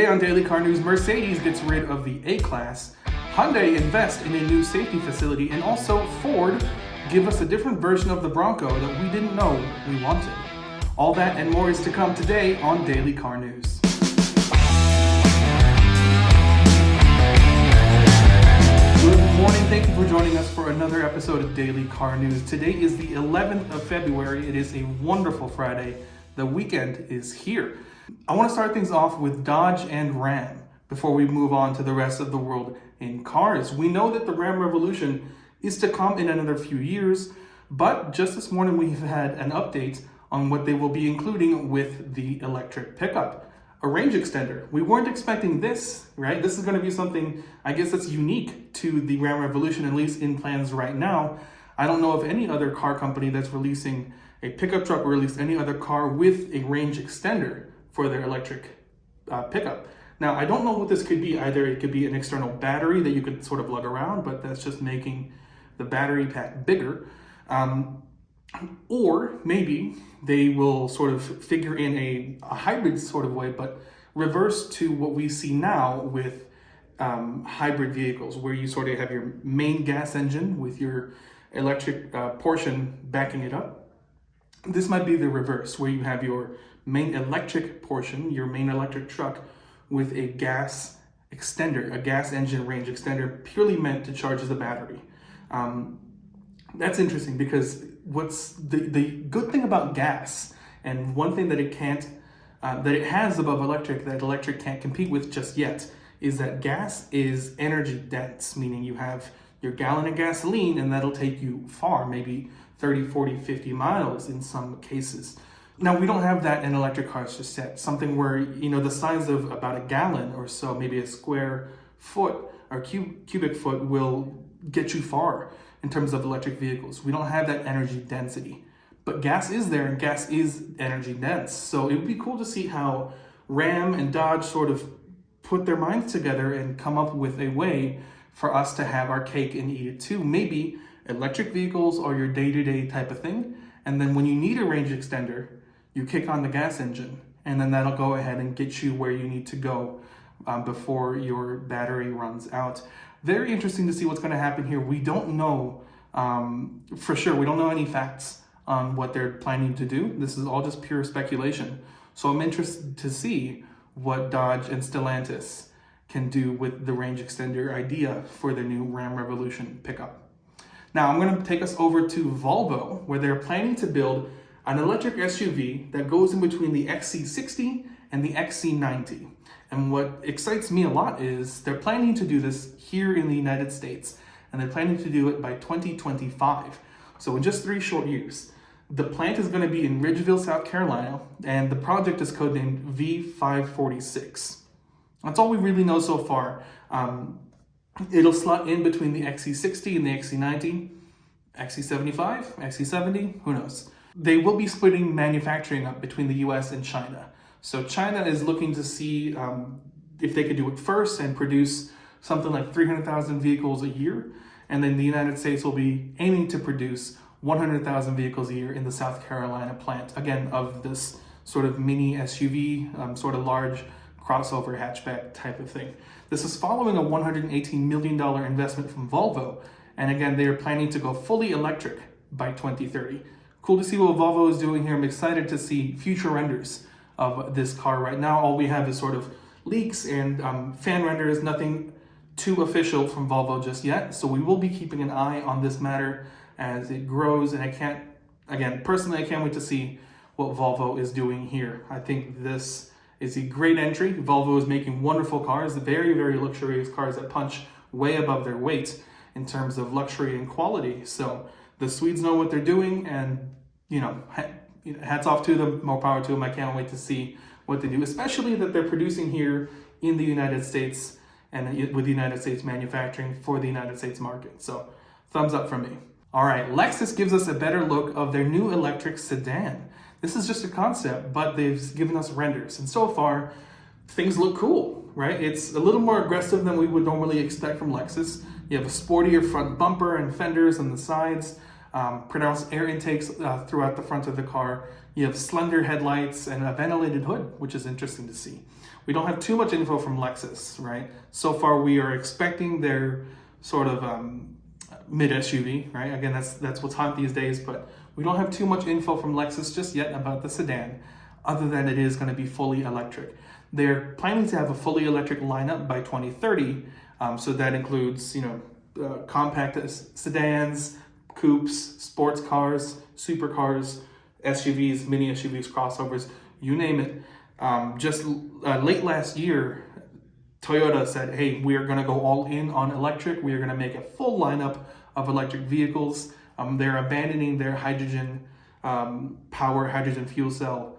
Today on Daily Car News, Mercedes gets rid of the A-Class, Hyundai invests in a new safety facility, and also Ford give us a different version of the Bronco that we didn't know we wanted. All that and more is to come today on Daily Car News. Good morning, thank you for joining us for another episode of Daily Car News. Today is the 11th of February. It is a wonderful Friday. The weekend is here. I want to start things off with Dodge and Ram before we move on to the rest of the world in cars. We know that the Ram revolution is to come in another few years, but just this morning we've had an update on what they will be including with the electric pickup. A range extender. We weren't expecting this, right? This is going to be something, I guess, that's unique to the Ram Revolution, at least in plans right now. I don't know of any other car company that's releasing a pickup truck or at least any other car with a range extender for their electric pickup. Now, I don't know what this could be. Either it could be an external battery that you could sort of lug around, but that's just making the battery pack bigger. Or maybe they will sort of figure in a hybrid sort of way, but reverse to what we see now with hybrid vehicles, where you sort of have your main gas engine with your electric portion backing it up. This might be the reverse, where you have your main electric portion, your main electric truck, with a gas extender, a gas engine range extender purely meant to charge the battery. That's interesting because what's the good thing about gas, and one thing that it can't, that it has above electric, that electric can't compete with just yet, is that gas is energy dense, meaning you have your gallon of gasoline and that'll take you far, maybe 30, 40, 50 miles in some cases. Now, we don't have that in electric cars just yet. Something where, the size of about a gallon or so, maybe a square foot or cubic foot will get you far in terms of electric vehicles. We don't have that energy density. But gas is there and gas is energy dense. So it would be cool to see how Ram and Dodge sort of put their minds together and come up with a way for us to have our cake and eat it too. Maybe electric vehicles are your day-to-day type of thing. And then when you need a range extender, you kick on the gas engine, and then that'll go ahead and get you where you need to go before your battery runs out. Very interesting to see what's going to happen here. We don't know for sure. We don't know any facts on what they're planning to do. This is all just pure speculation. So I'm interested to see what Dodge and Stellantis can do with the range extender idea for the new Ram Revolution pickup. Now I'm going to take us over to Volvo, where they're planning to build an electric SUV that goes in between the XC60 and the XC90. And what excites me a lot is they're planning to do this here in the United States, and they're planning to do it by 2025. So in just 3 short years. The plant is going to be in Ridgeville, South Carolina, and the project is codenamed V546. That's all we really know so far. It'll slot in between the XC60 and the XC90, XC75, XC70, who knows. They will be splitting manufacturing up between the US and China. So China is looking to see if they could do it first and produce something like 300,000 vehicles a year. And then the United States will be aiming to produce 100,000 vehicles a year in the South Carolina plant, again, of this sort of mini SUV, sort of large crossover hatchback type of thing. This is following a $118 million investment from Volvo. And again, they are planning to go fully electric by 2030. Cool to see what Volvo is doing here. I'm excited to see future renders of this car. Right now, all we have is sort of leaks and fan renders, nothing too official from Volvo just yet. So we will be keeping an eye on this matter as it grows. And personally, I can't wait to see what Volvo is doing here. I think this is a great entry. Volvo is making wonderful cars, very, very luxurious cars that punch way above their weight in terms of luxury and quality. So the Swedes know what they're doing, and hats off to them, more power to them. I can't wait to see what they do, especially that they're producing here in the United States and with the United States manufacturing for the United States market. So thumbs up from me. All right, Lexus gives us a better look of their new electric sedan. This is just a concept, but they've given us renders, and so far things look cool, right? It's a little more aggressive than we would normally expect from Lexus. You have a sportier front bumper and fenders on the sides. pronounced air intakes throughout the front of the car. You have slender headlights and a ventilated hood, which is interesting to see. We don't have too much info from Lexus, right? So far, we are expecting their sort of mid SUV, right? Again, that's what's hot these days, but we don't have too much info from Lexus just yet about the sedan, other than it is going to be fully electric. They're planning to have a fully electric lineup by 2030, so that includes, compact sedans, coupes, sports cars, supercars, SUVs, mini SUVs, crossovers, you name it. Just late last year, Toyota said, hey, we are going to go all in on electric. We are going to make a full lineup of electric vehicles. They're abandoning their hydrogen hydrogen fuel cell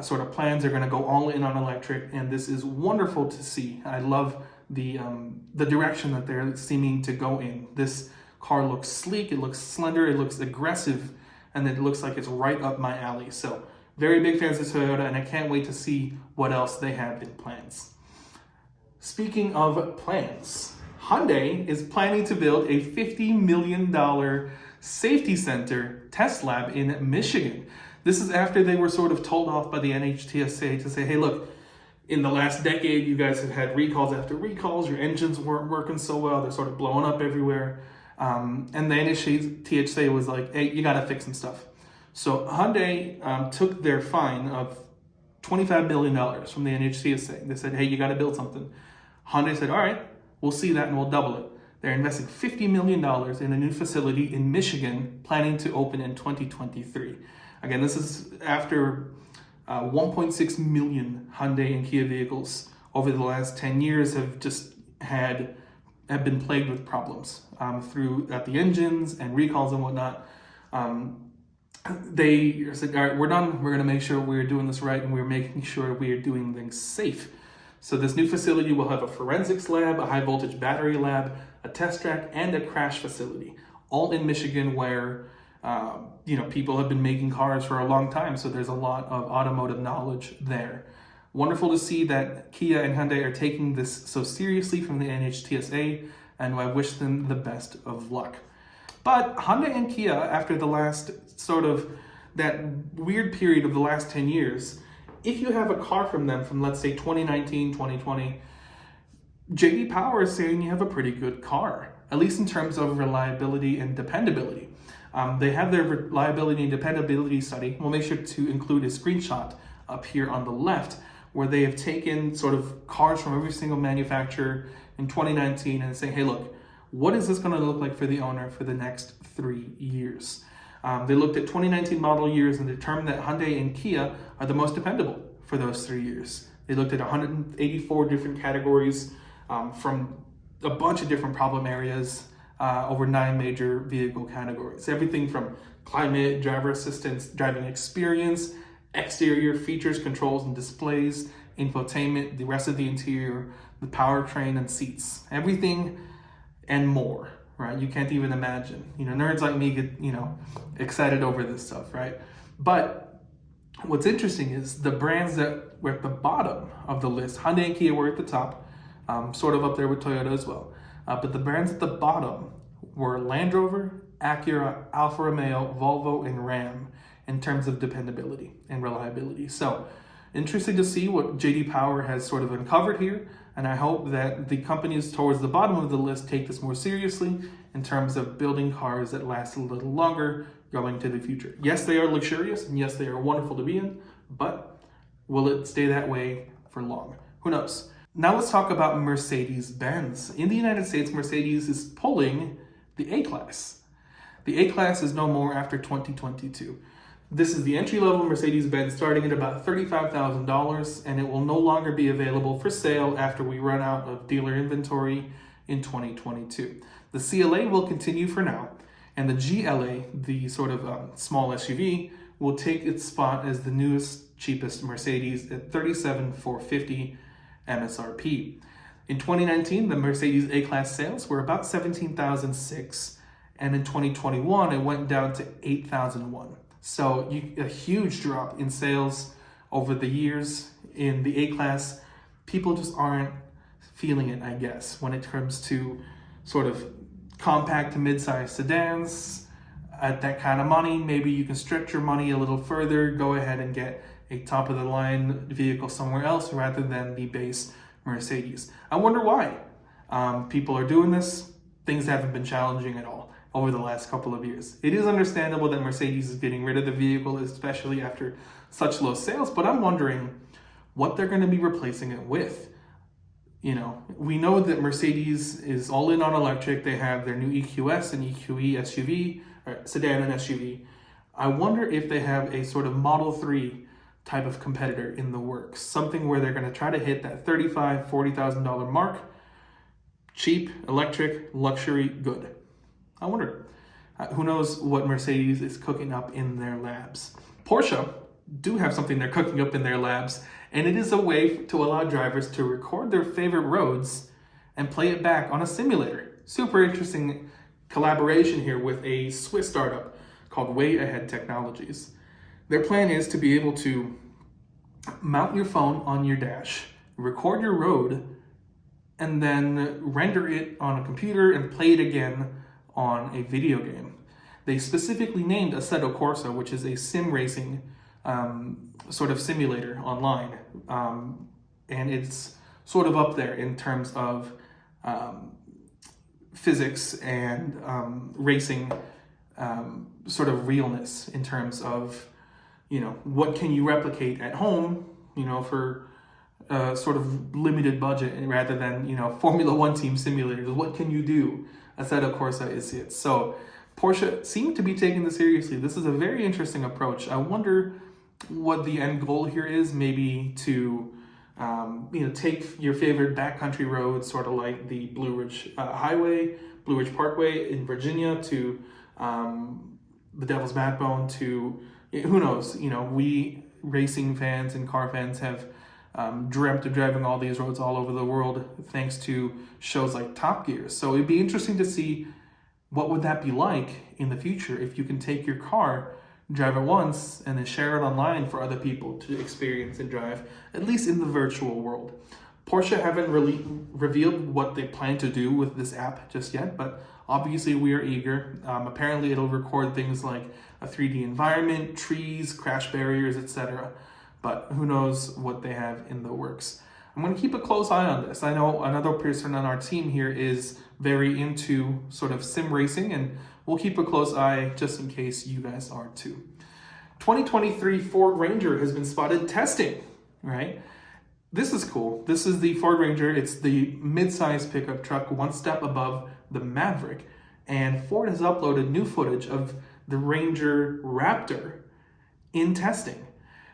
sort of plans. They're going to go all in on electric, and this is wonderful to see. I love the direction that they're seeming to go in. This car looks sleek, it looks slender, it looks aggressive, and it looks like it's right up my alley. So very big fans of Toyota, and I can't wait to see what else they have in plans. Speaking of plans, Hyundai is planning to build a $50 million safety center test lab in Michigan. This is after they were sort of told off by the NHTSA to say, hey, look, in the last decade, you guys have had recalls after recalls. Your engines weren't working so well. They're sort of blowing up everywhere. And the NHTSA was like, hey, you got to fix some stuff. So Hyundai took their fine of $25 million from the NHTSA. They said, hey, you got to build something. Hyundai said, all right, we'll see that and we'll double it. They're investing $50 million in a new facility in Michigan, planning to open in 2023. Again, this is after 1.6 million Hyundai and Kia vehicles over the last 10 years have been plagued with problems throughout the engines and recalls and whatnot. They said, all right, we're done. We're going to make sure we're doing this right, and we're making sure we are doing things safe. So this new facility will have a forensics lab, a high voltage battery lab, a test track, and a crash facility, all in Michigan, where people have been making cars for a long time. So there's a lot of automotive knowledge there. Wonderful to see that Kia and Hyundai are taking this so seriously from the NHTSA, and I wish them the best of luck. But Hyundai and Kia, after the last sort of that weird period of the last 10 years, if you have a car from them from, let's say, 2019, 2020, J.D. Power is saying you have a pretty good car, at least in terms of reliability and dependability. They have their reliability and dependability study. We'll make sure to include a screenshot up here on the left, where they have taken sort of cars from every single manufacturer in 2019 and saying, hey, look, what is this going to look like for the owner for the next 3 years? They looked at 2019 model years and determined that Hyundai and Kia are the most dependable for those 3 years. They looked at 184 different categories from a bunch of different problem areas over 9 major vehicle categories. Everything from climate, driver assistance, driving experience, exterior features, controls and displays, infotainment, the rest of the interior, the powertrain and seats, everything and more, right? You can't even imagine. Nerds like me get, excited over this stuff, right? But what's interesting is the brands that were at the bottom of the list, Hyundai and Kia were at the top, sort of up there with Toyota as well. But the brands at the bottom were Land Rover, Acura, Alfa Romeo, Volvo, and Ram in terms of dependability and reliability. So interesting to see what J.D. Power has sort of uncovered here, and I hope that the companies towards the bottom of the list take this more seriously in terms of building cars that last a little longer going into the future. Yes, they are luxurious, and yes, they are wonderful to be in, but will it stay that way for long? Who knows? Now let's talk about Mercedes-Benz. In the United States, Mercedes is pulling the A-Class. The A-Class is no more after 2022. This is the entry-level Mercedes-Benz starting at about $35,000, and it will no longer be available for sale after we run out of dealer inventory in 2022. The CLA will continue for now, and the GLA, the sort of small SUV, will take its spot as the newest, cheapest Mercedes at $37,450 MSRP. In 2019, the Mercedes A-Class sales were about 17,006, and in 2021, it went down to 8,001. So a huge drop in sales over the years in the A-Class. People just aren't feeling it, I guess, when it comes to sort of compact to mid-size sedans. at that kind of money, maybe you can stretch your money a little further, go ahead and get a top of the line vehicle somewhere else rather than the base Mercedes. I wonder why. People are doing this. Things haven't been challenging at all over the last couple of years. It is understandable that Mercedes is getting rid of the vehicle, especially after such low sales, but I'm wondering what they're going to be replacing it with. You know, we know that Mercedes is all in on electric. They have their new EQS and EQE SUV, or sedan and SUV. I wonder if they have a sort of Model 3 type of competitor in the works, something where they're going to try to hit that $35,000, $40,000 mark. Cheap, electric, luxury, good. I wonder. Who knows what Mercedes is cooking up in their labs. Porsche do have something they're cooking up in their labs, and it is a way to allow drivers to record their favorite roads and play it back on a simulator. Super interesting collaboration here with a Swiss startup called Way Ahead Technologies. Their plan is to be able to mount your phone on your dash, record your road, and then render it on a computer and play it again on a video game. They specifically named Assetto Corsa, which is a sim racing sort of simulator online. And it's sort of up there in terms of physics and racing sort of realness in terms of, you know, what can you replicate at home, you know, for sort of limited budget rather than, you know, Formula One team simulators. What can you do? Assetto Corsa is it. So Porsche seemed to be taking this seriously. This is a very interesting approach. I wonder what the end goal here is. Maybe to you know, take your favorite backcountry roads, sort of like the Blue Ridge Highway, Blue Ridge Parkway in Virginia, to the Devil's Backbone, to who knows. You know, we racing fans and car fans have dreamt of driving all these roads all over the world thanks to shows like Top Gear. So it'd be interesting to see what would that be like in the future if you can take your car, drive it once, and then share it online for other people to experience and drive, at least in the virtual world. Porsche haven't really revealed what they plan to do with this app just yet, but obviously we are eager. Apparently it'll record things like a 3D environment, trees, crash barriers, etc. But who knows what they have in the works. I'm going to keep a close eye on this. I know another person on our team here is very into sort of sim racing, and we'll keep a close eye just in case you guys are too. 2023 Ford Ranger has been spotted testing, right? This is cool. This is the Ford Ranger. It's the mid-size pickup truck, one step above the Maverick. And Ford has uploaded new footage of the Ranger Raptor in testing.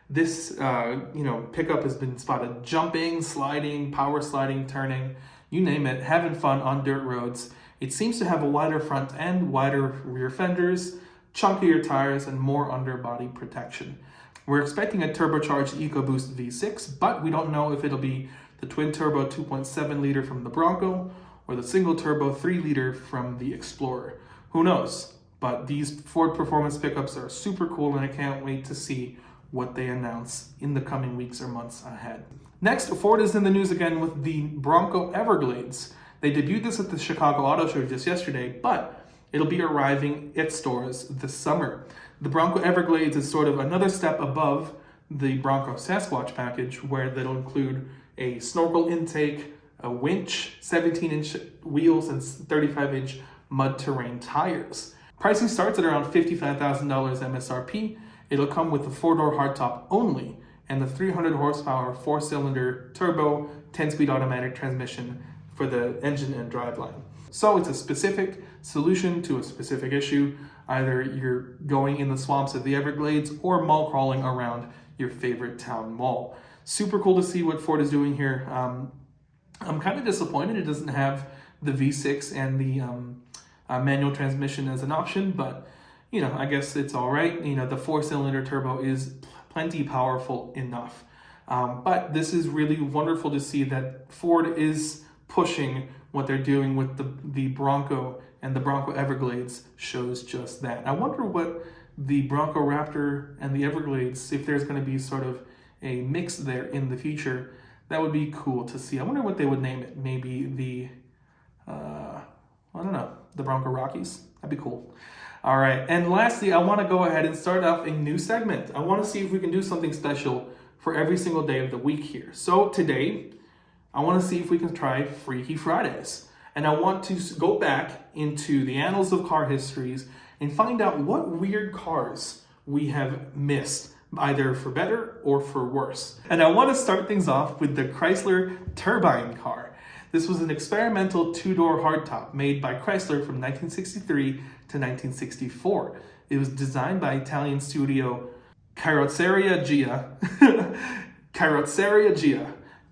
This pickup has been spotted jumping, sliding, power sliding, turning, you name it, having fun on dirt roads. It seems to have a wider front end, wider rear fenders, chunkier tires, and more underbody protection. We're expecting a turbocharged EcoBoost V6, but we don't know if it'll be the twin-turbo 2.7 liter from the Bronco or the single-turbo 3 liter from the Explorer. Who knows? But these Ford performance pickups are super cool, and I can't wait to see what they announce in the coming weeks or months ahead. Next, Ford is in the news again with the Bronco Everglades. They debuted this at the Chicago Auto Show just yesterday, but it'll be arriving at stores this summer. The Bronco Everglades is sort of another step above the Bronco Sasquatch package, where they'll include a snorkel intake, a winch, 17-inch wheels, and 35-inch mud terrain tires. Pricing starts at around $55,000 MSRP. It'll come with the 4-door hardtop only and the 300 horsepower 4-cylinder turbo 10-speed automatic transmission for the engine and driveline. So it's a specific solution to a specific issue. Either you're going in the swamps of the Everglades or mall crawling around your favorite town mall. Super cool to see what Ford is doing here. I'm kind of disappointed it doesn't have the V6 and the manual transmission as an option, but you know, I guess it's all right. You know, the 4-cylinder turbo is plenty powerful enough. But this is really wonderful to see that Ford is pushing what they're doing with the Bronco, and the Bronco Everglades shows just that. I wonder what the Bronco Raptor and the Everglades, if there's going to be sort of a mix there in the future. That would be cool to see. I wonder what they would name it. Maybe the, I don't know, the Bronco Rockies. That'd be cool. All right, and lastly, I want to go ahead and start off a new segment. I want to see if we can do something special for every single day of the week here. So today, I want to see if we can try Freaky Fridays. And I want to go back into the annals of car histories and find out what weird cars we have missed, either for better or for worse. And I want to start things off with the Chrysler Turbine car. This was an experimental two-door hardtop made by Chrysler from 1963 to 1964. It was designed by Italian studio Carrozzeria Gia.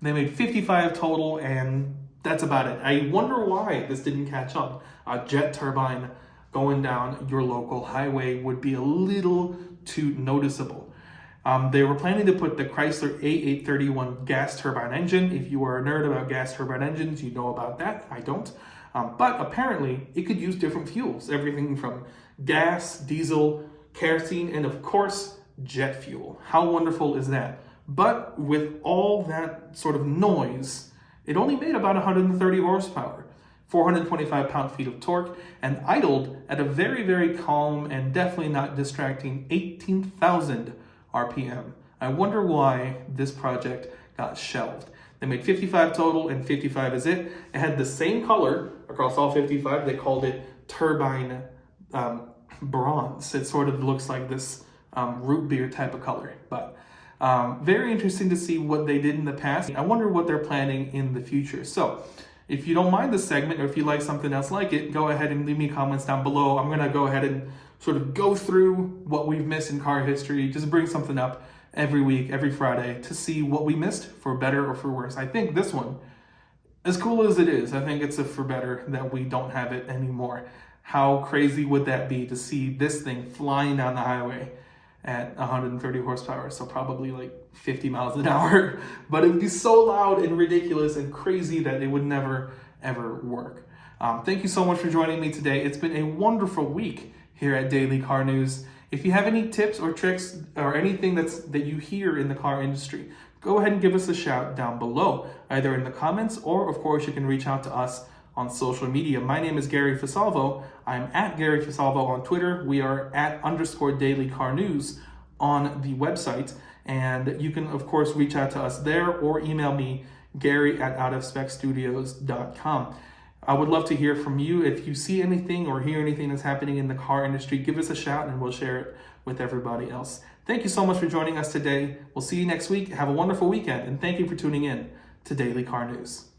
They made 55 total, and that's about it. I wonder why this didn't catch on. A jet turbine going down your local highway would be a little too noticeable. They were planning to put the Chrysler A831 gas turbine engine. If you are a nerd about gas turbine engines, you know about that. I don't. But apparently, it could use different fuels. Everything from gas, diesel, kerosene, and of course, jet fuel. How wonderful is that? But with all that sort of noise, it only made about 130 horsepower, 425 pound-feet of torque, and idled at a very, very calm and definitely not distracting 18,000 RPM. I wonder why this project got shelved. They made 55 total, and 55 is it. It had the same color across all 55. They called it Turbine Bronze. It sort of looks like this root beer type of color. But very interesting to see what they did in the past. I wonder what they're planning in the future. So if you don't mind this segment, or if you like something else like it, go ahead and leave me comments down below. I'm going to go ahead and sort of go through what we've missed in car history, just bring something up every week, every Friday, to see what we missed for better or for worse. I think this one, as cool as it is, I think it's a for better that we don't have it anymore. How crazy would that be to see this thing flying down the highway at 130 horsepower, so probably like 50 miles an hour, but it would be so loud and ridiculous and crazy that it would never, ever work. Thank you so much for joining me today. It's been a wonderful week here at Daily Car News. If you have any tips or tricks or anything that you hear in the car industry, go ahead and give us a shout down below, either in the comments or, of course, you can reach out to us on social media. My name is Gary Fasalvo. I'm at Gary Fasalvo on Twitter. We are at _Daily Car News on the website. And you can, of course, reach out to us there or email me, Gary@outofspecstudios.com. I would love to hear from you. If you see anything or hear anything that's happening in the car industry, give us a shout and we'll share it with everybody else. Thank you so much for joining us today. We'll see you next week. Have a wonderful weekend, and thank you for tuning in to Daily Car News.